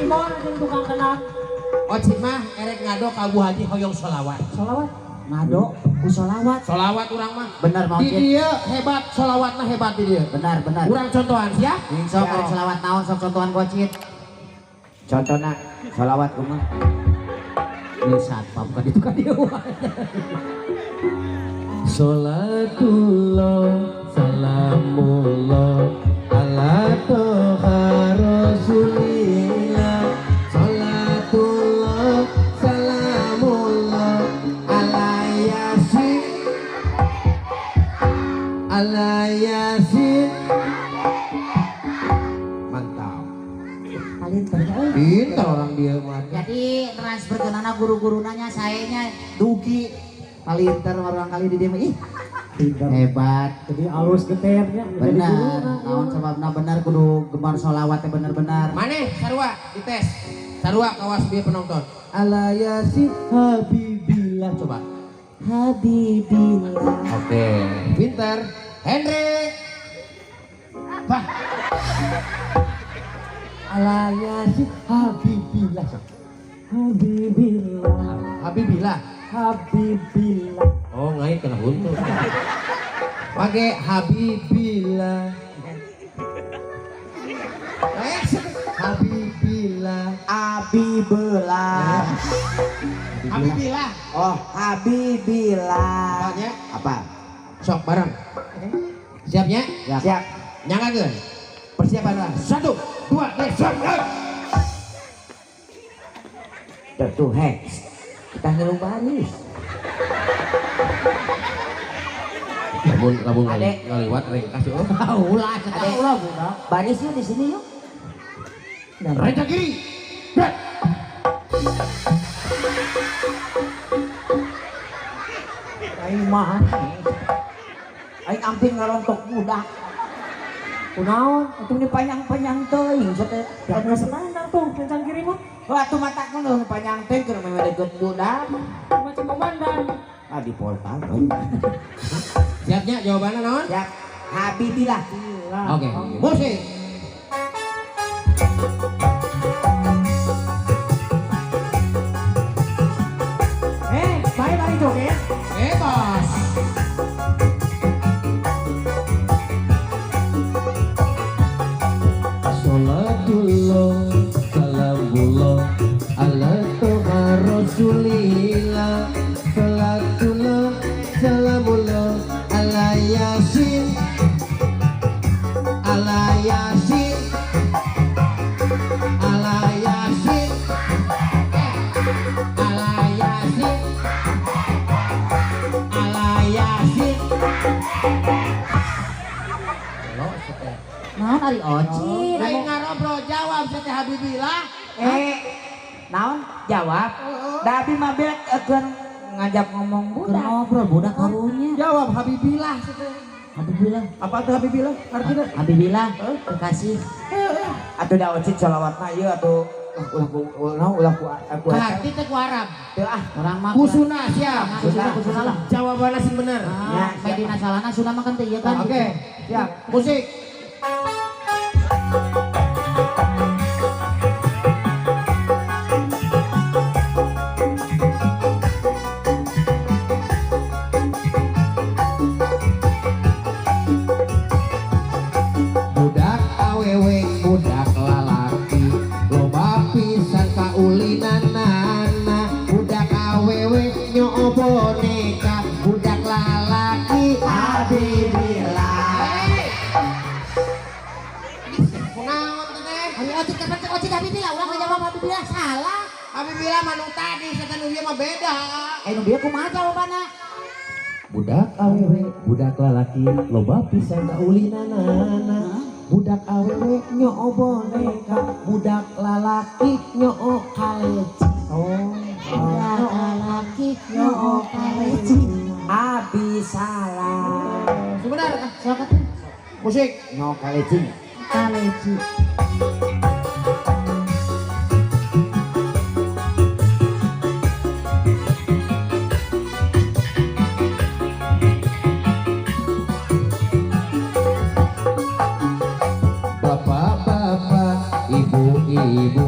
Cimon jeung tukang kenang. Ocit mah erek ngado ka Bu Haji hoyong sholawat. Sholawat. Ngado ku sholawat. Sholawat urang mah. Bener mau Di dieu hebat sholawatna hebat di dieu. benar benar Urang contohan siap? sok rek selawat naon sok contohan kocit contohna sholawat kumaha Ieu satpam ka ditu ka dieu. Sholatullah salamullah ala toha rasulillah. Sholatullah salamullah ala yasin ala yasin. Mantap. Palinter euy. Pintar orang dia mah. jadi transfer ke nana guru-guru nanya sayanya dugi palinter orang kali di dia mah, ih Pinter. hebat Jadi alus geternya menjadi benar guruna. naon sababna benar kudu gemar sholawat teh bener-bener Maneh sarua dites. Sarua kawas bieu penonton. Ala yasin habibillah coba. Habibillah Oke, pinter. Henry. Bah. Ala yasin habibillah. Habibillah. Habibillah. Habibillah. Oh, ngai kena buntu. Pakai habibillah. Habibillah. Abibillah Habibillah. oh Habibillah Apanya? apa Sok bareng. Siapnya? siap Nyangakeun. Persiapan lah. 1, 2, 3, sok. tuh heh kita ngelung baris Lamun Adek. ngaliwat ringkas oh. ulah Ulah budak. baris yuk di sini yuk Reca kiri. Bet. Aing mah. aing amping ngerontok budak Kunaon? itu dipanyang-panyang teuing teh Ya geus standar tuh kencang kiri mah. wah tuh mata ku nu panjang teh keur memedegeut budak Macam komandan. ah di polpal Siapnya jawabannya naon? siap Habibillah Oke. Musik. Baik dari joget. Bebas. Salatullah salamullah ala toha rasulillah. Salatullah salamullah ala yasin ala yasin ala yasin ala yasin ala yasin. Lo setel. naon ari oci Aing ngarobrol jawab teh Habibillah. naon jawab da abi mah beak keur ngajak ngomong budak ngobrol budak karunya Jawab Habibillah teh. Habibillah Apa tuh Habibillah? Artinya Habibillah kekasih atuh da ocit sholawatna ieu atuh ulah ku aku Hati teh ku Arab. teu ah urang mah Kusuna siap. kusuna lah Jawabannya sing bener. ya bae dina salahna sunah mah kan teu ieu kan Oke, siap. Musik. Budak awewe, budak lalaki, loba pisan kaulinanana. Budak awewe nyoo boneka, budak lalaki Habibillah. Kunaon teh? Ari ocit kapan cek ocit Habibillah urang ngajawab Habibillah salah Habibillah manu tadi, setan nu ieu mah beda. nu dia kumaha jawabanna Budak awewe, budak lalaki, loba pisan kaulinanana. Budak awewe nyoo boneka, budak lalaki nyoo kaleci. Oh, budak lalaki nyoo kaleci abi salah sebentar. siapa Musik. nyoo kaleci kaleci Bapak-bapak, ibu-ibu,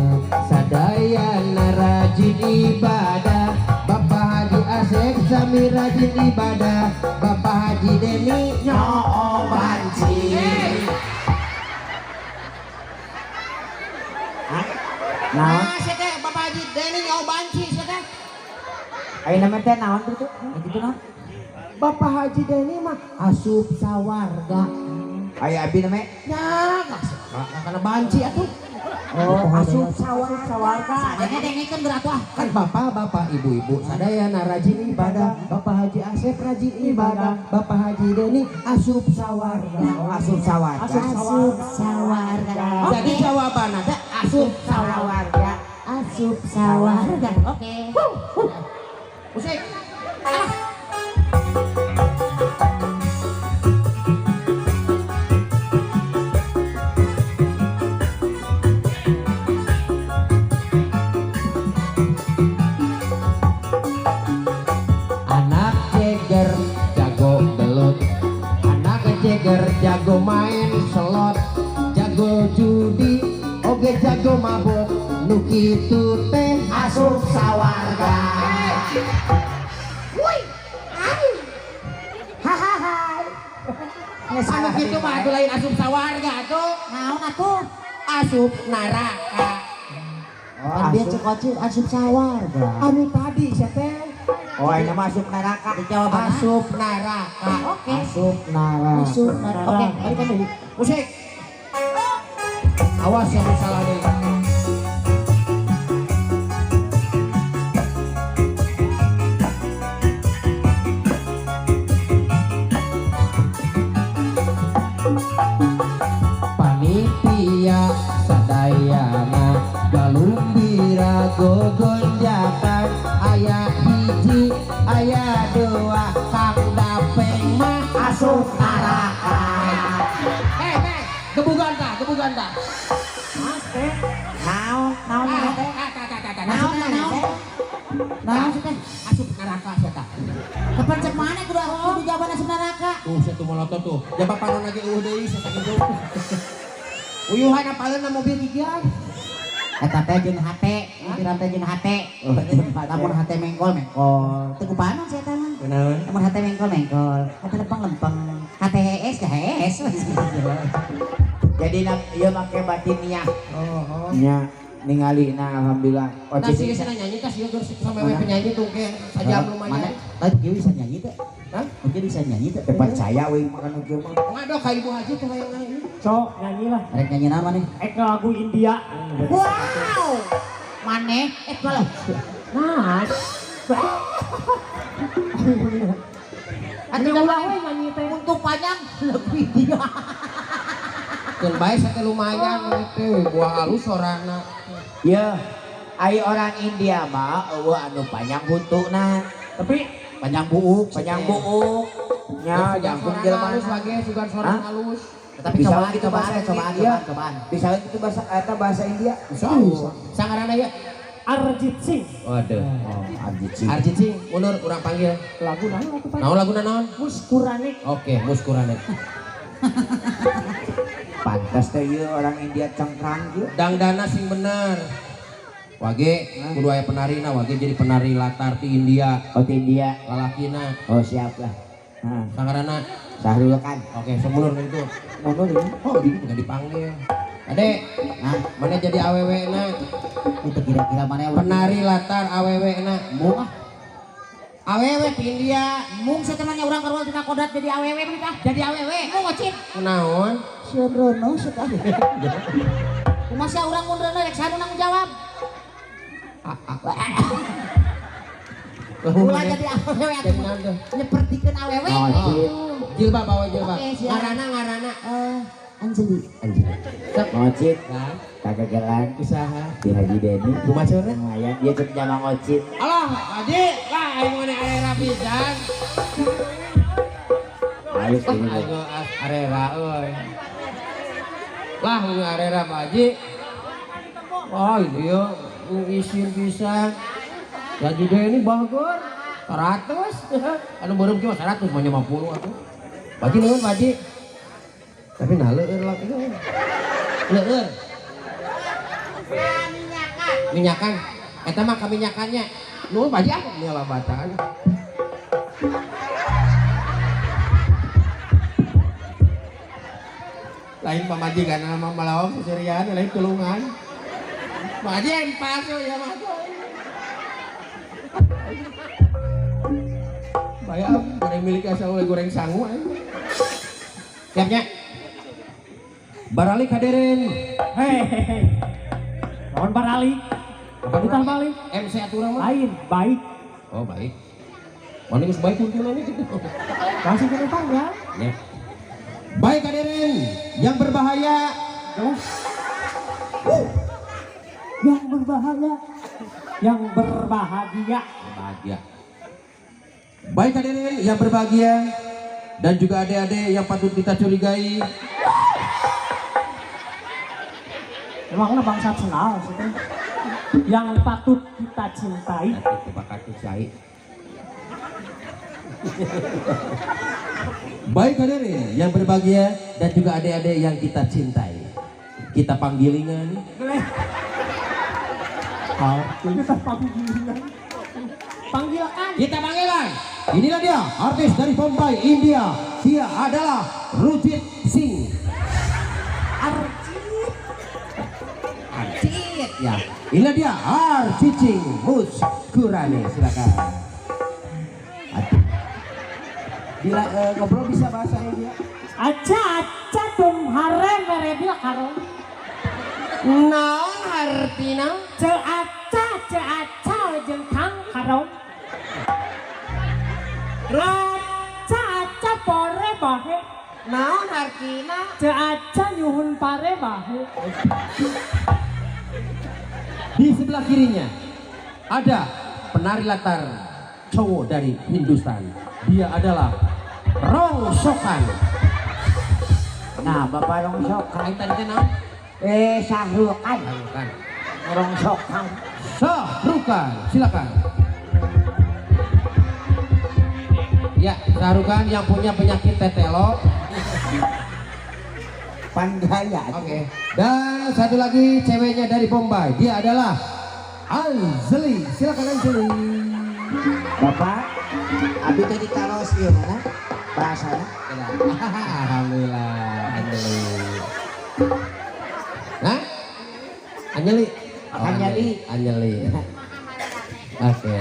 Sadayana rajin ibadah, Bapak Haji Asep Sami rajin ibadah, Bapak Haji Deni nyoo banci. Naon? Saya teh Bapak Haji Deni nyoo banci saya teh. Ayo nama teh naon gitu? Gitu naon? Bapak Haji Deni mah asup sawarga. Ayo abi nama? Ya, karena banci atuh. Oh, asup sawarga. Sadanya dengekeun beratuh. Kan bapak ibu-ibu sadayana rajin ibadah, Bapak Haji Asep rajin ibadah, Bapak Haji Deni asup sawarga. Asup sawarga. Asup sawarga. Jadi jawabannya teh asup sawarga. Asup sawarga. Oke. Musik. Anak ceger jago belut, anak ceger jago main slot, jago judi, oge jago mabok, nu kitu teh asup sawarga. Anu kitu mah atuh lain asup sawarga atuh. Naon atuh? Asup neraka. Kan dia cekoci asup sawarga. Anu tadi sia teh Oh, ini masuk neraka di jawaban. asup neraka. Oke. Asup neraka. Asup neraka. Oke, balikan dulu. Musik. Awas yang salah deh. Panitia sadayana galumbira gogonjakan aya hiji aya dua kang dapeng mah asup neraka. Gebugan tah. Mas teh. Naon nama teh? Naon sih teh? Asup neraka sia tah. Kepencet mana kudu jawaban asup neraka? Tuh saya tuh molotot tuh. Jabab panon lagi deui sasakitu tuh. Uyuhan apaleun mobil gigian. Eta teh jeung hate, pikiran teh jeung hate. Lamun hate mengkol. Teu kupanon saya teh mah. Kenaon? Lamun hate mengkol. Hate lempeng. Hate hees dah hees. Jadi ieu make batiniah. Oh. Nya ningali alhamdulillah. Nah sih sana nyanyi tas ieu geus sampai we penyanyi tuh ke sajam lumayan. Tadi kieu bisa nyanyi teh. Hah? Mungkin bisa nyanyi teh. Percaya we makan kieu mah. Ngado ka Ibu Haji teh hayang nyanyi. Sok nyanyi lah. Rek nyanyi nama nih. Lagu India. Wow. Maneh kalau Mas. Anu ulang we nyanyi teh. untuk panjang lebih dia. Keun bae sate lumayan teh buah halus sorana. Ya, ai orang India mah eueuh anu panjang buntuna. Tapi Panjang buuk. Nya jangkung jelema halus lagi sugan sorang halus. Tapi cobaan Bisa itu bahasa India. Bisa. Sangarana ya. Arjit Singh. Waduh. Arjit Singh. Arjit Singh, mundur urang panggil. Lagu naon atuh Pak? Naon laguna naon? Muskuranek. Oke, muskuranek. Pantas teh ieu orang India cengkrang ieu. Dangdana sing bener. Wage kudu aya penarina, wage jadi penari latar ti India. Oh di India. Lalakina. Oh siap lah. Nah, Sangarana. Sahrul kan. Oke, semundur gitu. Mundur ini. Oh, di enggak dipanggil. Adek, Nah, mana jadi awewena? itu kira-kira mana yang Penari latar awewena. Mung ah. Awewe ti India. Mung satemanya urang karwal tina kodrat jadi awewe mah tah. Jadi awewe. Mung ngocit. Kunaon? Sieun Rono suka. Kumaha urang mun reuna rek sanu nang jawab. Ulah jadi awewe atuh. Nyepertikeun awewe. Oh, cit. Jilbab bawa jilbab. Oke, siap. Ngarana. Anjeli. Ngocit. Nah, Kagagalan. usaha. Di Haji Deni. Kumacorna? Lumayan dia cepet jama ngocit. Alah, Haji, lah aing mah arera pisan. Halus ini. Ayo arera euy. Lah nu arera Pak Haji. Wah, ieu isin pisan. Haji Deni bagor 100. Anu beureum ki mah 100 mah 50 atuh. Bagi nuhun Pak Haji. Tapi nah leueur lah ieu. Leueur. Minyakan. Eta mah kaminyakannya. Nu baji aku nyala bacaan. Lain pamajikan nama malawak seserian, lain tulungan. Maji empas ya mah. Bayam goreng milik asal goreng sangu. Siapnya. Baralik hadirin. Hehehe. Mohon baralik. Bukan balik. MC aturan mah. Lain, baik. Oh baik. Mana geus baik kuntunannya gitu. Kasih penumpang ya. Ya. Baik hadirin yang berbahaya. Yang berbahaya. Yang berbahagia. Bahagia. Baik hadirin yang berbahagia dan juga adik-adik yang patut kita curigai. Emangnya bangsa senal sih. Yang patut kita cintai. Nanti bakal dicai. Baik hadirin yang berbahagia dan juga adik-adik yang kita cintai. Kita panggilingan. Kita panggilan. Panggilan. Kita panggilan. Inilah dia artis dari Bombay, India. Dia adalah Rujit Singh. Arcit ya. Inilah dia Arcicing Muskurani. Silakan. Bila ngobrol bisa bahasa India. Aca tumhare mere dia karo. Naon artina? Aca jeung kang karo. Aca pore bahe. Naon artina? Aca nyuhun pare bahe. Di sebelah kirinya ada penari latar cowok dari Hindustan. Dia adalah Rongsokan. Nah, Bapak Rongsokan. Kaitan itu naon? Syahrukan. Rongsokan. Rongsokan. Syahrukan, silakan. Ya, Syahrukan yang punya penyakit tetelo. Pandaya. Oke. Dan satu lagi ceweknya dari Bombay. Dia adalah Anjeli. Silakan Anjeli. Bapak, abi tadi taros ieu mana? Perasaan. Alhamdulillah, Anjeli. Hah? Anjeli. Oh, Anjeli. Anjeli. Oke.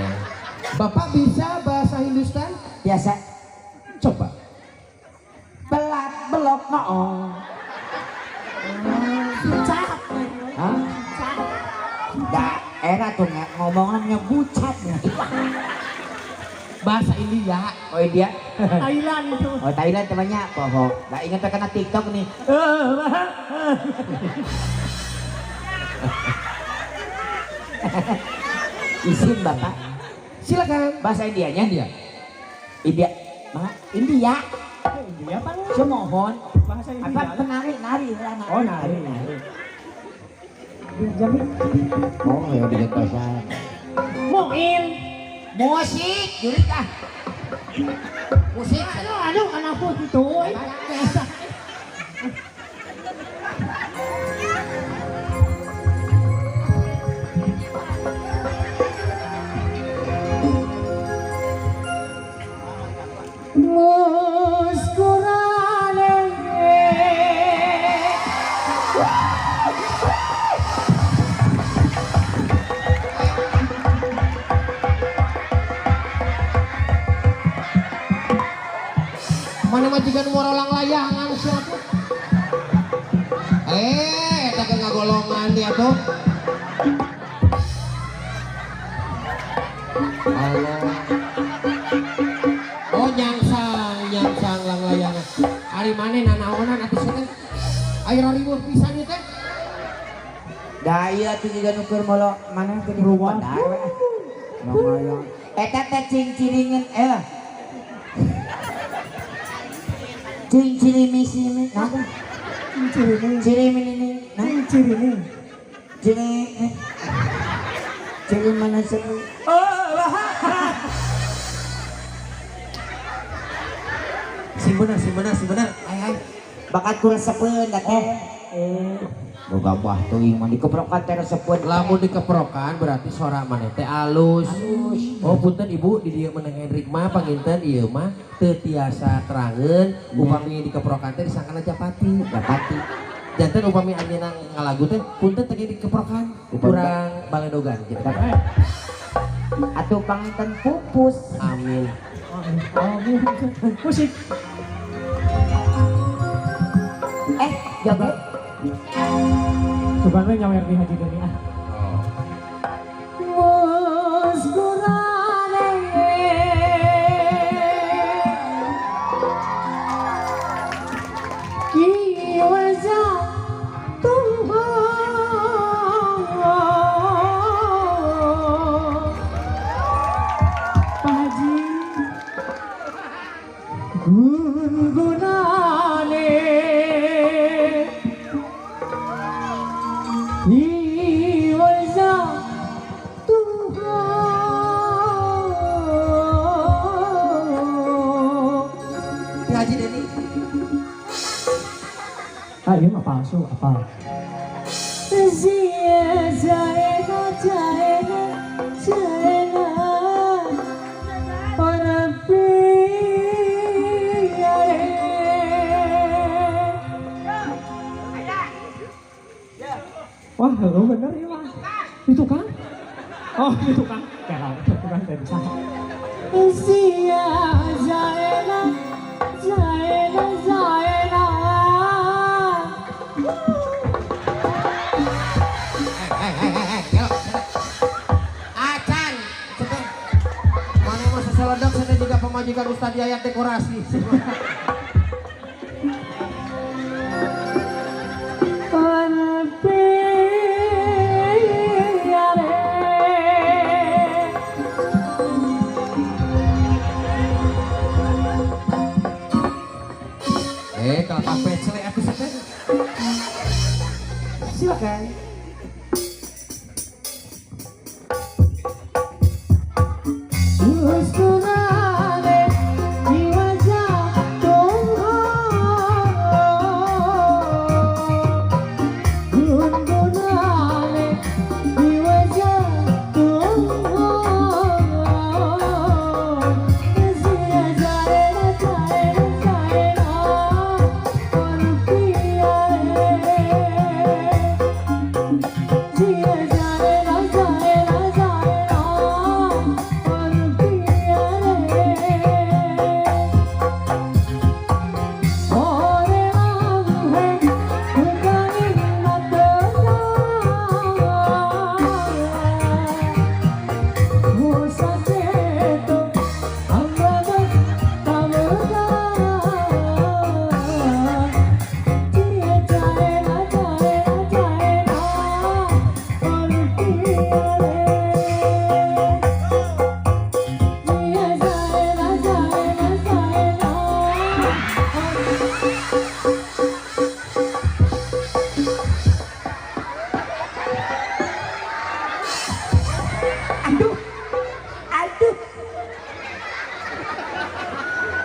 Bapak bisa bahasa Hindustan? Biasa. Coba. Belat belok noong. Bucat. Hah? Dah, era tuh ngomongannya bucat ya. Bahasa India. Oh India. Thailand itu. Oh Thailand temannya. Poho. Dah ingat terkena TikTok nih. Isin Bapak. Silakan. Bahasa Indianya? India. India. Mana? India. India apa lu? Semohon. Bahasa India. Apa penari nari. Oh, nari. Jamin. Oh ya di bahasa. Muin. Musik, jurik ah. Musik. Aduh, anak itu. Mana majikan orang layangan siapa? Eta ke ngagolongan dia tuh. Allah. Oh nyangsang lang layangan. Ari maneh nanaonan atuh teh. Air ribuh pisan ieu teh. Da ieu atuh juga nuker molo mana teh di bandar. Lumayan. Eta teh cing-ciringan Ciri-ciri apa? Ciri-ciri nah ciri mana seru? Si bener. Bakat kurang sepeun da teh. boga buah teuing mah dikeprokan teh resepkeun. Lamun dikeprokan berarti sora maneh teh alus. Oh punten ibu di dieu meneng Hendrik mah panginten ieu mah teu tiasa terangeun upami dikeprokan teh disangkana japati. Japati. Janten upami anjeunna ngalagu teh punten teh dikeprokan kurang baledogan gitu. Atuh panginten pupus. Amin. Musik. Joget. Coba we nyawer di Haji Deni ah. Haji Deni. Ah iya mah palsu apa? Wah, lo bener ya mah. Itu kan? Oh, itu kan. Kalah, itu kan dari sana. Acan, mana mau seselodok saya juga pemajikan Ustadz Yayat dekorasi. Kalau kapet selek aku setel. Silakan.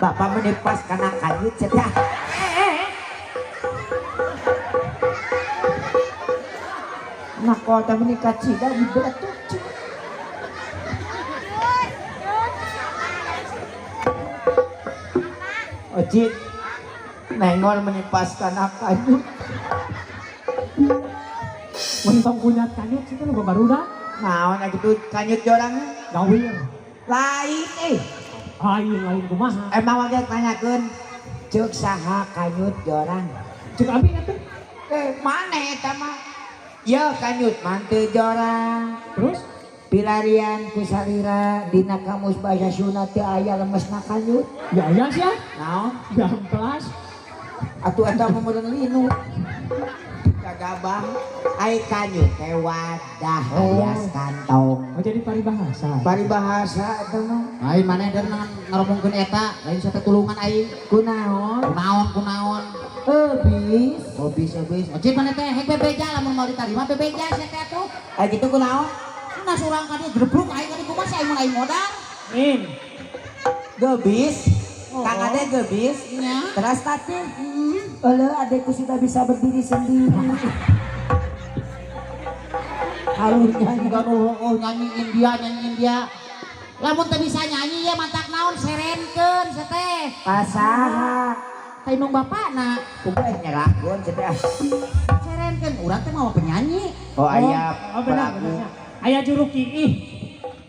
Bapak menipas karena kayu cedah. Nah kota menikah cida di batu. Ojit, nengol menipas karena kayu. Mentong punya kanyut sih kan baru dah. Nah, gitu kanyut jorang. Gawir. Lain Lain kumaha. Emang wajar tanyakeun ceuk saha kanyut jorang. Cek abi atuh. Mana eta mah? Ya kanyut manteu jorang. Terus Pilarian ku salira dina kamus bahasa Sunda teu aya lemesna kanyut. ya aya sih. Naon? Gamplas. Atuh eta mah modern linu. Gagabah ai kanyut teh wadah alias kantong. Oh jadi paribahasa. Paribahasa eta mah. Ai maneh der ngaromongkeun eta, lain sate tulungan aing. Kunaon? Kunaon. Ebis. Habis. Ojek maneh teh hek bebeja lamun mau ditarima bebeja sia teh atuh. Gitu kunaon? Nah surang ka dieu grebluk aing ka di kumaha si aing mun modal. Min. Gebis. Kang Ade gebis. Nya. Terus tadi. Oleh adekku sudah bisa berdiri sendiri. alur nyanyi. Juga nyanyi India. Lamun teu bisa nyanyi ya mantak naon serenkeun seteh. Pasaha. Ka indung bapakna. Kumpul nyerahkeun cenah. Serenkeun urang teh mau penyanyi. Oh aya Oh benar pelaku benar. Aya juru kiih.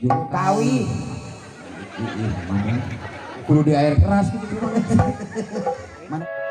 juru kawi. Kudu di air keras gitu. Mana